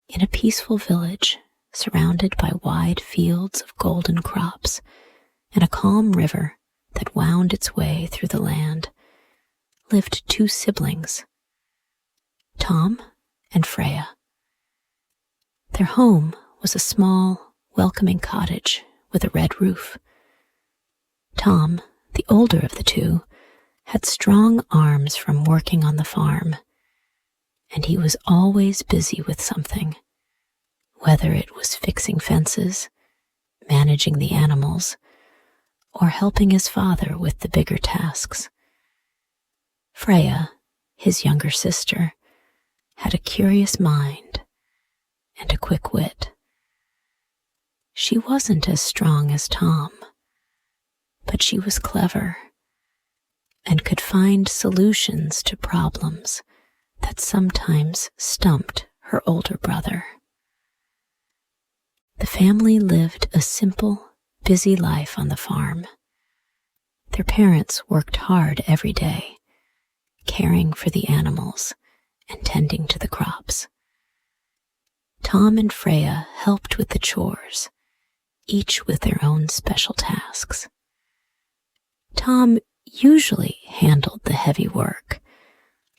In a peaceful village, surrounded by wide fields of golden crops and a calm river that wound its way through the land, lived two siblings, Tom and Freya. Their home was a small, welcoming cottage with a red roof. Tom, the older of the two, had strong arms from working on the farm, and he was always busy with something, whether it was fixing fences, managing the animals, or helping his father with the bigger tasks. Freya, his younger sister, had a curious mind and a quick wit. She wasn't as strong as Tom, but she was clever and could find solutions to problems that sometimes stumped her older brother. The family lived a simple, busy life on the farm. Their parents worked hard every day, caring for the animals and tending to the crops. Tom and Freya helped with the chores, each with their own special tasks. Tom usually handled the heavy work,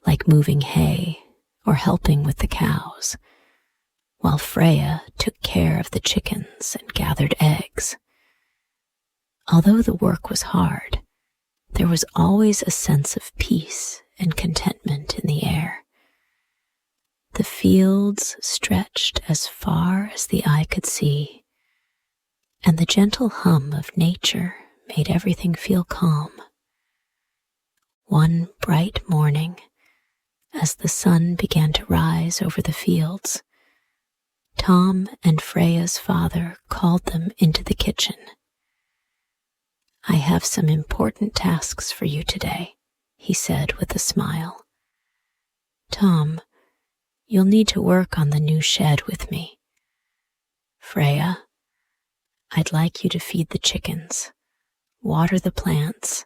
like moving hay or helping with the cows, while Freya took care of the chickens and gathered eggs. Although the work was hard, there was always a sense of peace and contentment in the air. The fields stretched as far as the eye could see, and the gentle hum of nature made everything feel calm. One bright morning, as the sun began to rise over the fields, Tom and Freya's father called them into the kitchen. "I have some important tasks for you today," he said with a smile. "Tom, you'll need to work on the new shed with me. Freya, I'd like you to feed the chickens, water the plants,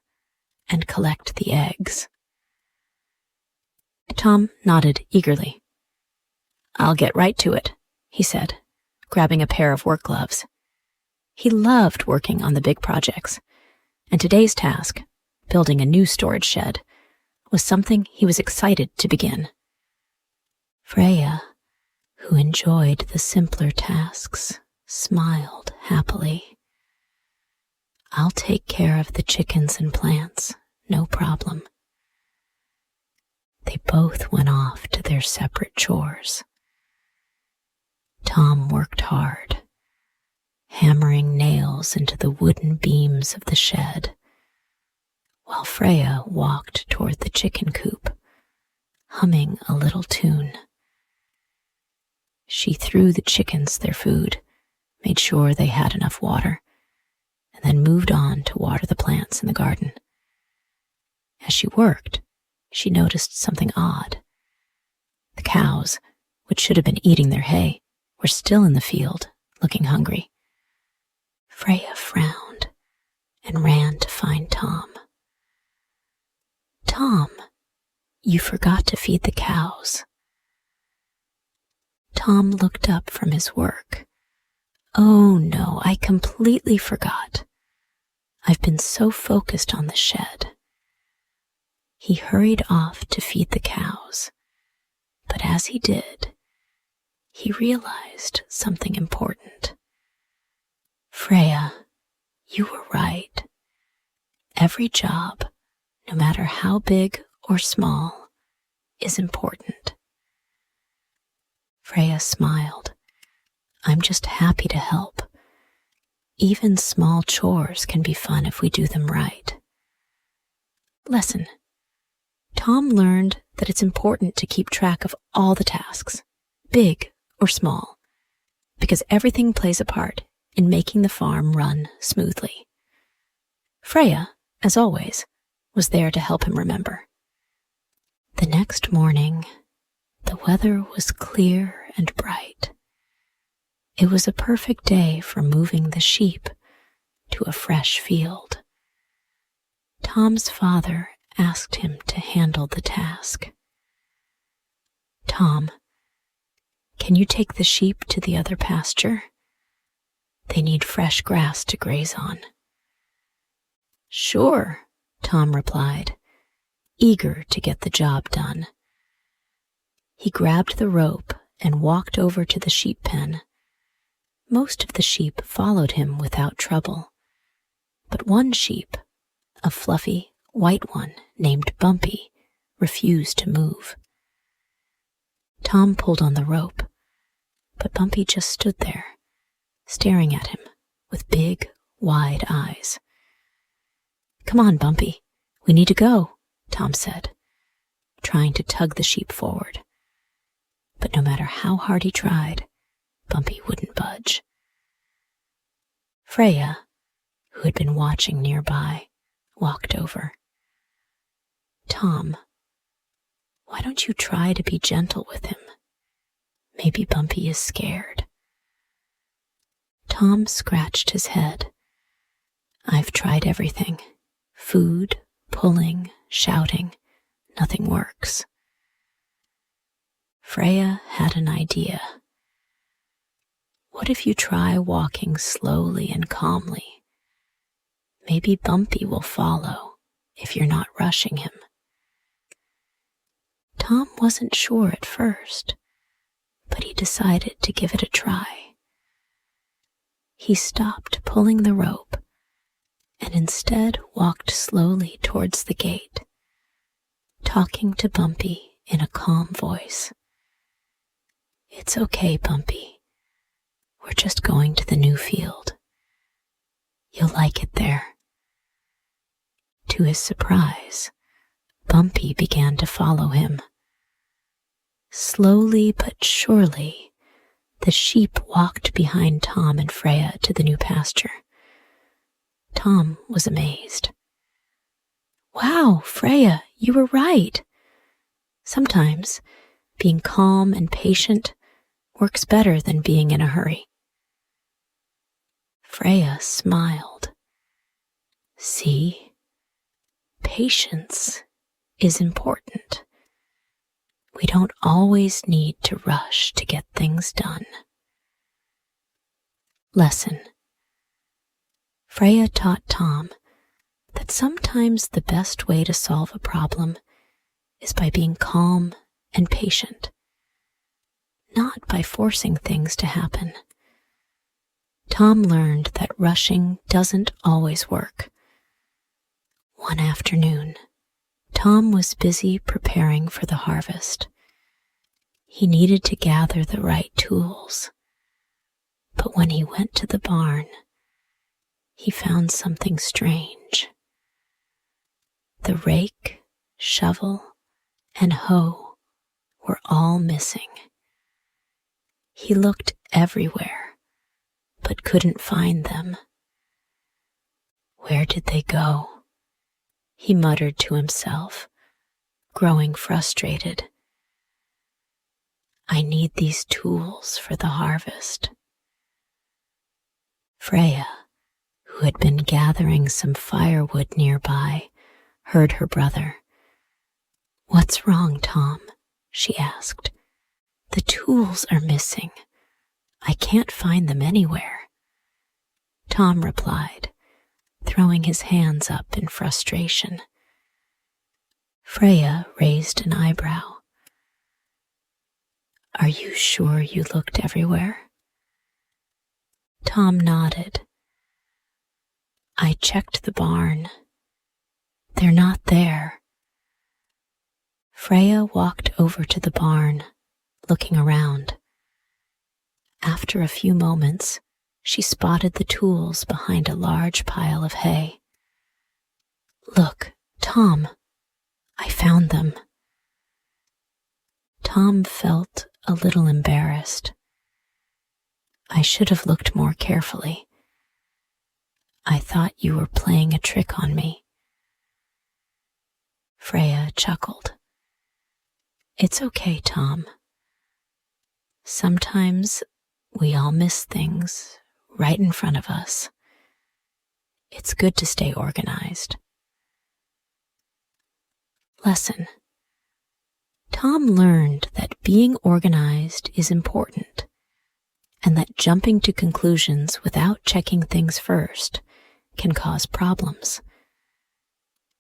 and collect the eggs." Tom nodded eagerly. "I'll get right to it," he said, grabbing a pair of work gloves. He loved working on the big projects, and today's task, building a new storage shed, was something he was excited to begin. Freya, who enjoyed the simpler tasks, smiled happily. "I'll take care of the chickens and plants, no problem." They both went off to their separate chores. Tom worked hard, hammering nails into the wooden beams of the shed, while Freya walked toward the chicken coop, humming a little tune. She threw the chickens their food, made sure they had enough water, and then moved on to water the plants in the garden. As she worked, she noticed something odd. The cows, which should have been eating their hay, were still in the field, looking hungry. Freya frowned and ran to find Tom. "Tom, you forgot to feed the cows." Tom looked up from his work. "Oh no, I completely forgot. I've been so focused on the shed." He hurried off to feed the cows, but as he did, he realized something important. "Freya, you were right. Every job, no matter how big or small, is important." Freya smiled. "I'm just happy to help. Even small chores can be fun if we do them right." Lesson: Tom learned that it's important to keep track of all the tasks, big or small, because everything plays a part in making the farm run smoothly. Freya, as always, was there to help him remember. The next morning, the weather was clear and bright. It was a perfect day for moving the sheep to a fresh field. Tom's father asked him to handle the task. "Tom, Can you take the sheep to the other pasture? They need fresh grass to graze on. Sure, Tom replied, eager to get the job done. He grabbed the rope and walked over to the sheep pen. Most of the sheep followed him without trouble, but one sheep, a fluffy, white one named Bumpy, refused to move. Tom pulled on the rope, but Bumpy just stood there, staring at him with big, wide eyes. Come on, Bumpy, we need to go, Tom said, trying to tug the sheep forward. But no matter how hard he tried, Bumpy wouldn't budge. Freya, who had been watching nearby, walked over. Tom, why don't you try to be gentle with him? Maybe Bumpy is scared. Tom scratched his head. I've tried everything. Food, pulling, shouting. Nothing works. Freya had an idea. What if you try walking slowly and calmly? Maybe Bumpy will follow if you're not rushing him. Tom wasn't sure at first, but he decided to give it a try. He stopped pulling the rope and instead walked slowly towards the gate, talking to Bumpy in a calm voice. It's okay, Bumpy. We're just going to the new field. You'll like it there. To his surprise, Bumpy began to follow him. Slowly but surely, the sheep walked behind Tom and Freya to the new pasture. Tom was amazed. Wow, Freya, you were right. Sometimes being calm and patient works better than being in a hurry. Freya smiled. See, patience is important. We don't always need to rush to get things done. Lesson. Freya taught Tom that sometimes the best way to solve a problem is by being calm and patient, not by forcing things to happen. Tom learned that rushing doesn't always work. One afternoon, Tom was busy preparing for the harvest. He needed to gather the right tools. But when he went to the barn, he found something strange. The rake, shovel, and hoe were all missing. He looked everywhere, but couldn't find them. Where did they go? He muttered to himself, growing frustrated. I need these tools for the harvest. Freya, who had been gathering some firewood nearby, heard her brother. What's wrong, Tom? She asked. The tools are missing. I can't find them anywhere. Tom replied, throwing his hands up in frustration. Freya raised an eyebrow. Are you sure you looked everywhere? Tom nodded. I checked the barn. They're not there. Freya walked over to the barn, looking around. After a few moments, she spotted the tools behind a large pile of hay. Look, Tom, I found them. Tom felt a little embarrassed. I should have looked more carefully. I thought you were playing a trick on me. Freya chuckled. It's okay, Tom. Sometimes we all miss things right in front of us. It's good to stay organized. Lesson. Tom learned that being organized is important, and that jumping to conclusions without checking things first can cause problems.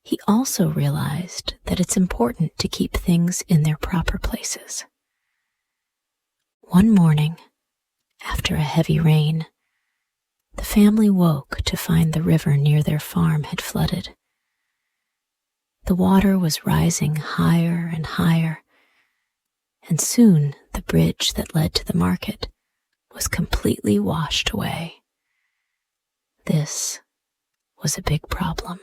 He also realized that it's important to keep things in their proper places. One morning, after a heavy rain, the family woke to find the river near their farm had flooded. The water was rising higher and higher, and soon the bridge that led to the market was completely washed away. This was a big problem.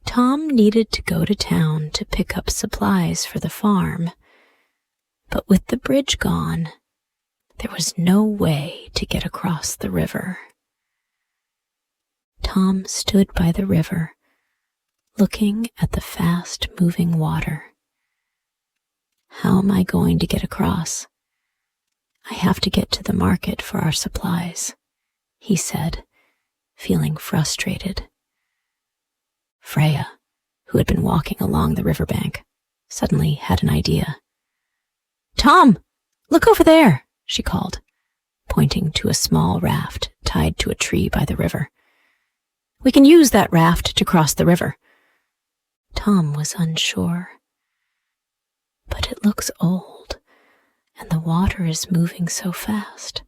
Tom needed to go to town to pick up supplies for the farm, but with the bridge gone, there was no way to get across the river. Tom stood by the river, looking at the fast-moving water. How am I going to get across? I have to get to the market for our supplies, he said, feeling frustrated. Freya, who had been walking along the riverbank, suddenly had an idea. "Tom, look over there," she called, pointing to a small raft tied to a tree by the river. "We can use that raft to cross the river." Tom was unsure. "But it looks old, and the water is moving so fast.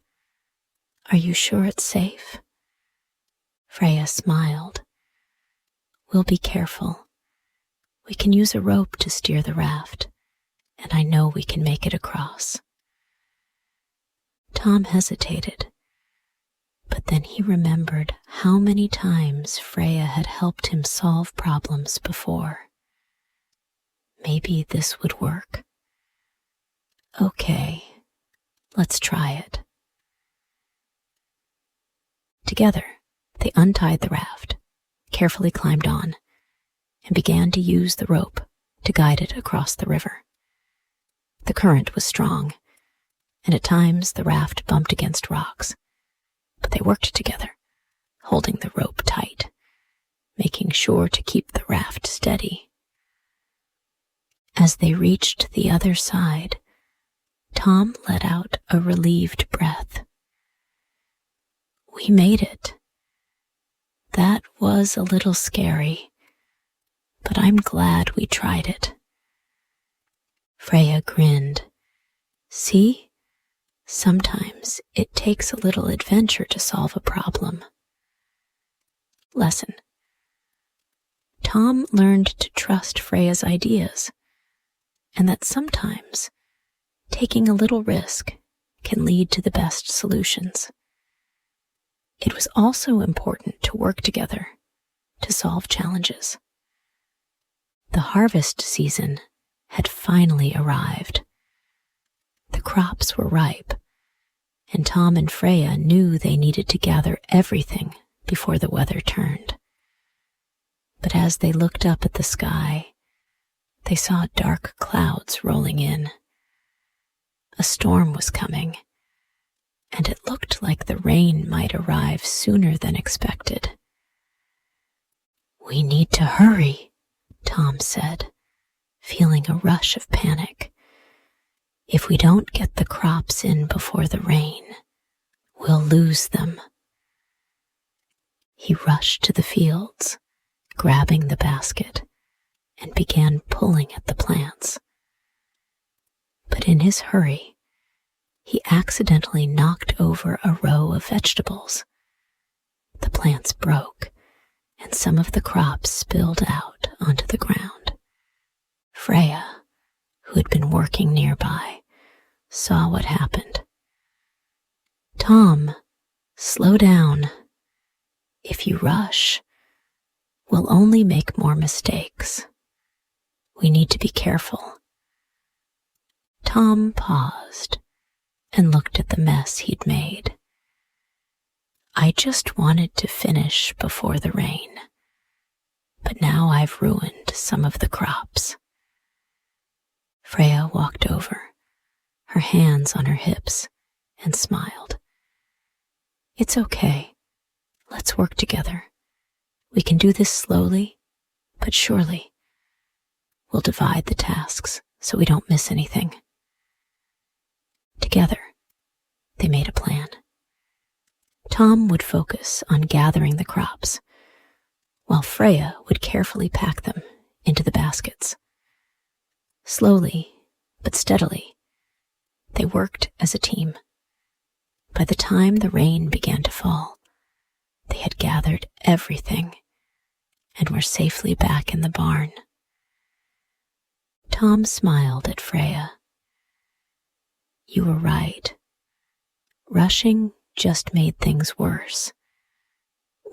Are you sure it's safe?" Freya smiled. "We'll be careful. We can use a rope to steer the raft, and I know we can make it across." Tom hesitated, but then he remembered how many times Freya had helped him solve problems before. Maybe this would work. Okay, let's try it. Together, they untied the raft, carefully climbed on, and began to use the rope to guide it across the river. The current was strong, and at times the raft bumped against rocks, but they worked together, holding the rope tight, making sure to keep the raft steady. As they reached the other side, Tom let out a relieved breath. "We made it. That was a little scary, but I'm glad we tried it." Freya grinned. "See? Sometimes it takes a little adventure to solve a problem." Lesson. Tom learned to trust Freya's ideas, and that sometimes taking a little risk can lead to the best solutions. It was also important to work together to solve challenges. The harvest season had finally arrived. The crops were ripe, and Tom and Freya knew they needed to gather everything before the weather turned. But as they looked up at the sky, they saw dark clouds rolling in. A storm was coming, and it looked like the rain might arrive sooner than expected. "We need to hurry," Tom said, feeling a rush of panic. "If we don't get the crops in before the rain, we'll lose them." He rushed to the fields, grabbing the basket, and began pulling at the plants. But in his hurry, he accidentally knocked over a row of vegetables. The plants broke, and some of the crops spilled out onto the ground. Freya, who had been working nearby, saw what happened. "Tom, slow down. If you rush, we'll only make more mistakes. We need to be careful." Tom paused and looked at the mess he'd made. "I just wanted to finish before the rain, but now I've ruined some of the crops." Freya walked over, her hands on her hips, and smiled. "It's okay. Let's work together. We can do this slowly, but surely. We'll divide the tasks so we don't miss anything." Together, they made a plan. Tom would focus on gathering the crops, while Freya would carefully pack them into the baskets. Slowly but steadily, they worked as a team. By the time the rain began to fall, they had gathered everything and were safely back in the barn. Tom smiled at Freya. "You were right. Rushing just made things worse.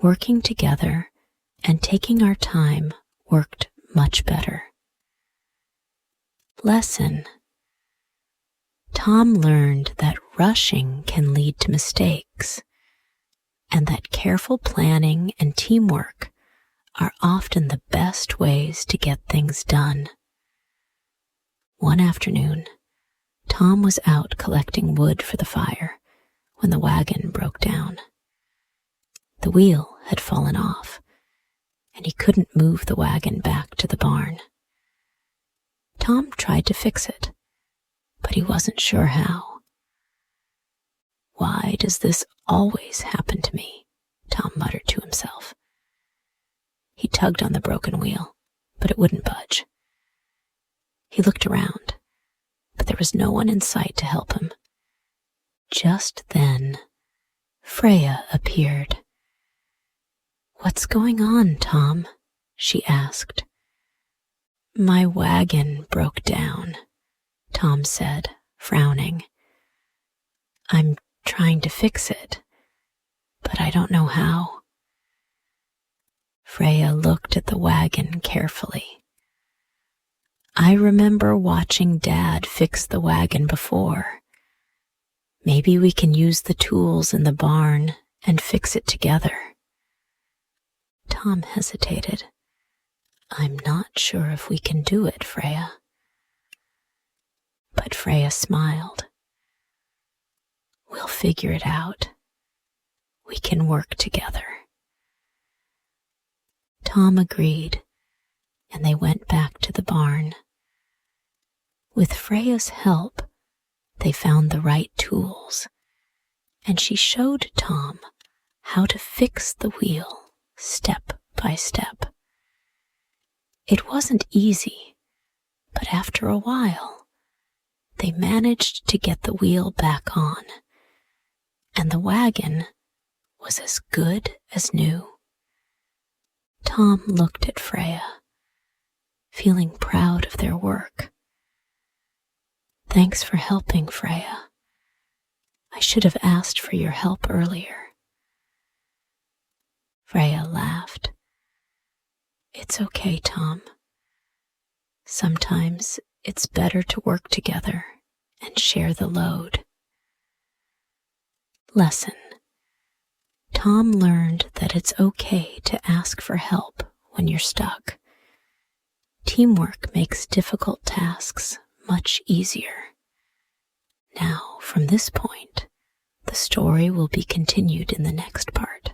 Working together and taking our time worked much better." Lesson: Tom learned that rushing can lead to mistakes, and that careful planning and teamwork are often the best ways to get things done. One afternoon, Tom was out collecting wood for the fire when the wagon broke down. The wheel had fallen off, and he couldn't move the wagon back to the barn. Tom tried to fix it, but he wasn't sure how. "Why does this always happen to me?" Tom muttered to himself. He tugged on the broken wheel, but it wouldn't budge. He looked around, but there was no one in sight to help him. Just then, Freya appeared. "What's going on, Tom?" she asked. "My wagon broke down," Tom said, frowning. "I'm trying to fix it, but I don't know how." Freya looked at the wagon carefully. "I remember watching Dad fix the wagon before. Maybe we can use the tools in the barn and fix it together." Tom hesitated. "I'm not sure if we can do it, Freya." But Freya smiled. "We'll figure it out. We can work together." Tom agreed, and they went back to the barn. With Freya's help, they found the right tools, and she showed Tom how to fix the wheel step by step. It wasn't easy, but after a while, they managed to get the wheel back on, and the wagon was as good as new. Tom looked at Freya, feeling proud of their work. "Thanks for helping, Freya. I should have asked for your help earlier." Freya laughed. "It's okay, Tom. Sometimes it's better to work together and share the load." Lesson: Tom learned that it's okay to ask for help when you're stuck. Teamwork makes difficult tasks much easier. Now, from this point, the story will be continued in the next part.